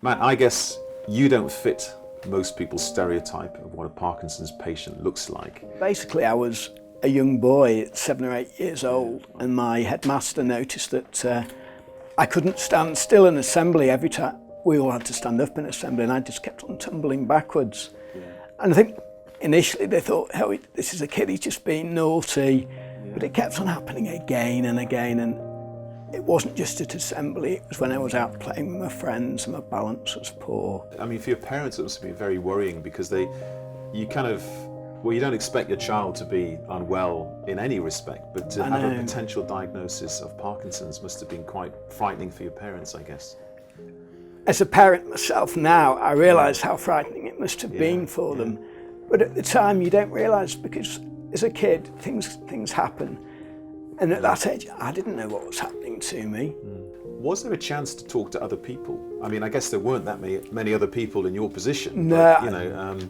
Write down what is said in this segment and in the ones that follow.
Matt, I guess you don't fit most people's stereotype of what a Parkinson's patient looks like. Basically, I was a young boy at 7 or 8 years old, and my headmaster noticed that I couldn't stand still in assembly. Every time we all had to stand up in assembly, and I just kept on tumbling backwards. Yeah. And I think initially they thought, oh, this is a kid, he's just being naughty. Yeah. But it kept on happening again and again, and it wasn't just at assembly, it was when I was out playing with my friends and my balance was poor. I mean, for your parents it must be very worrying, because you don't expect your child to be unwell in any respect, but to have a potential diagnosis of Parkinson's must have been quite frightening for your parents, I guess. As a parent myself now, I realise how frightening it must have been for them. But at the time you don't realise, because as a kid things happen. And at that age, I didn't know what was happening to me. Was there a chance to talk to other people? I mean, I guess there weren't that many other people in your position. No, but,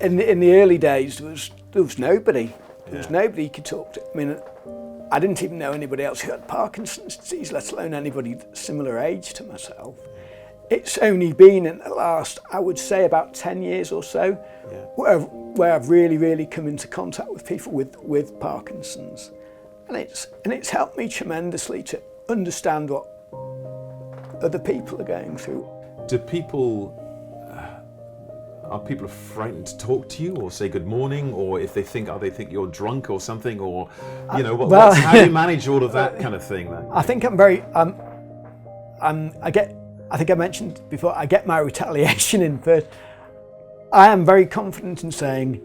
in the early days, there was nobody. There was nobody you could talk to. I mean, I didn't even know anybody else who had Parkinson's disease, let alone anybody similar age to myself. It's only been in the last, I would say, about 10 years or so, where I've really come into contact with people with Parkinson's. And it's helped me tremendously to understand what other people are going through. Are people frightened to talk to you or say good morning, or if they think you're drunk or something, or how do you manage all of that kind of thing then? I think I think I mentioned before, I get my retaliation in first. I am very confident in saying,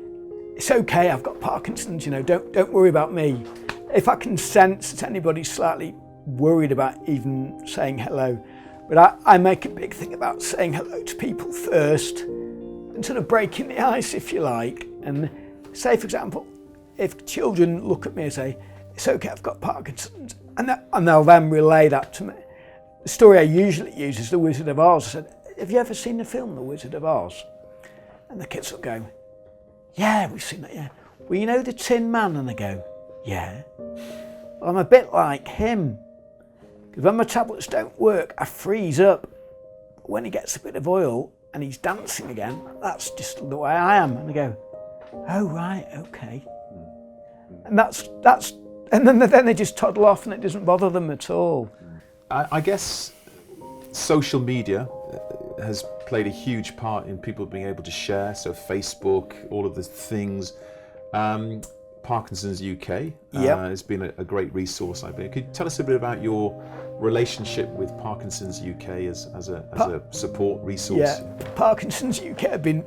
it's okay, I've got Parkinson's, don't worry about me. If I can sense that anybody's slightly worried about even saying hello, but I make a big thing about saying hello to people first and sort of breaking the ice, if you like. And say, for example, if children look at me and say, it's okay, I've got Parkinson's, and they'll then relay that to me. The story I usually use is The Wizard of Oz. I said, have you ever seen the film The Wizard of Oz? And the kids will go, yeah, we've seen that, yeah. Well, you know the Tin Man? And they go, yeah. Well, I'm a bit like him. Because when my tablets don't work, I freeze up. When he gets a bit of oil and he's dancing again, that's just the way I am. And they go, oh, right, okay. And and then they just toddle off and it doesn't bother them at all. I guess social media has played a huge part in people being able to share. So Facebook, all of the things. Parkinson's UK has been a great resource, I think. Could you tell us a bit about your relationship with Parkinson's UK as a support resource? Yeah, Parkinson's UK have been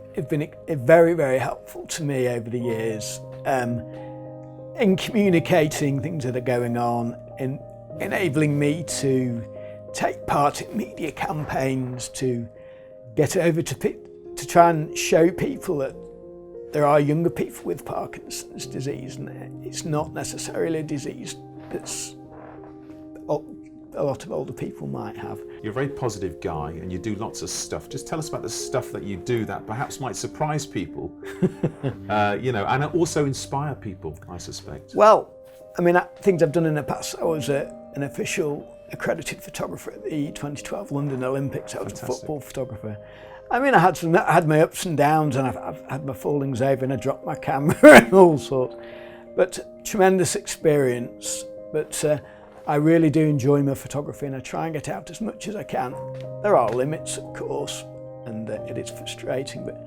very, very helpful to me over the years in communicating things that are going on, in enabling me to take part in media campaigns, to get over to try and show people that there are younger people with Parkinson's disease, and it's not necessarily a disease that's a lot of older people might have. You're a very positive guy and you do lots of stuff. Just tell us about the stuff that you do that perhaps might surprise people, and also inspire people, I suspect. Well, I mean, things I've done in the past. I was an official accredited photographer at the 2012 London Olympics. I was a football photographer. I mean, I had my ups and downs, and I've had my fallings over, and I dropped my camera and all sorts. But tremendous experience. But I really do enjoy my photography, and I try and get out as much as I can. There are limits, of course, and it is frustrating, but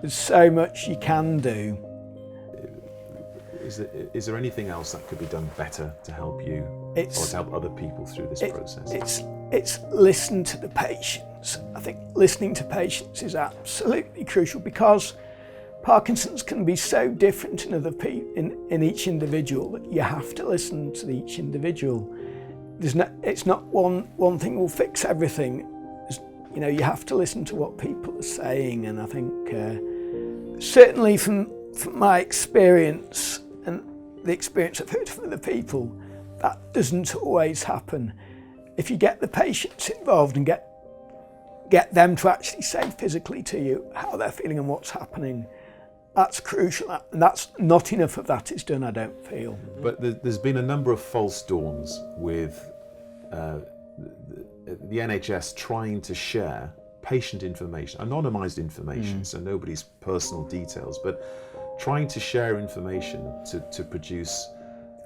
there's so much you can do. Is there anything else that could be done better to help you or to help other people through this process? It's listen to the patients. I think listening to patients is absolutely crucial, because Parkinson's can be so different in each individual that you have to listen to each individual. It's not one thing will fix everything. You have to listen to what people are saying, and I think certainly from my experience and the experience I've heard from other people, that doesn't always happen. If you get the patients involved and get them to actually say physically to you how they're feeling and what's happening, that's crucial, and that's not enough of that is done, I don't feel. But there's been a number of false dawns with the NHS trying to share patient information, anonymized information, so nobody's personal details, but trying to share information to produce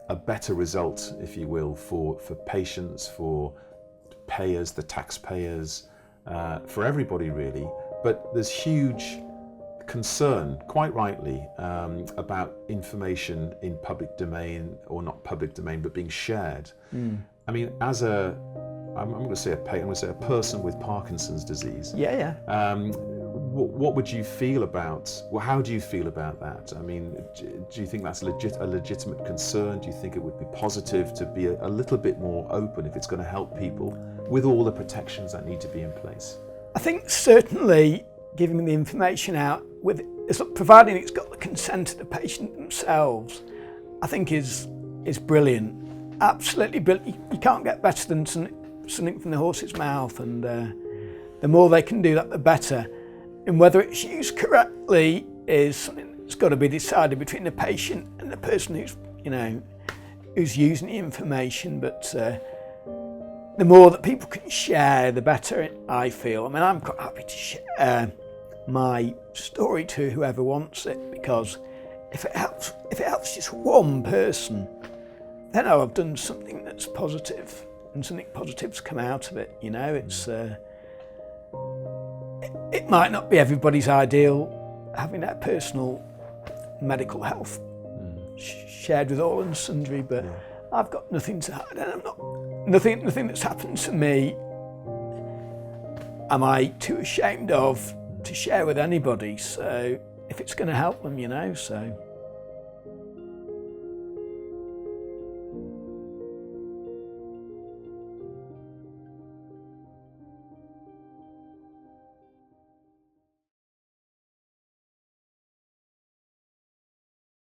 a better result, if you will, for patients, for payers, the taxpayers, for everybody really. But there's huge concern, quite rightly, about information in public domain, or not public domain, but being shared. I mean, I'm going to say a person with Parkinson's disease. What would you feel about? Well, how do you feel about that? I mean, do you think that's a legitimate concern? Do you think it would be positive to be a little bit more open if it's going to help people with all the protections that need to be in place? I think certainly giving the information out, providing it's got the consent of the patient themselves, I think is brilliant. Absolutely brilliant. You can't get better than something from the horse's mouth, and the more they can do that, the better. And whether it's used correctly is something that's got to be decided between the patient and the person who's using the information. But the more that people can share, the better, I feel. I mean, I'm quite happy to share my story to whoever wants it, because if it helps just one person, then I've done something that's positive, and something positive's come out of it. It's it might not be everybody's ideal having their personal medical health shared with all and sundry, but I've got nothing to hide, and nothing that's happened to me am I too ashamed of to share with anybody. So if it's going to help them, so.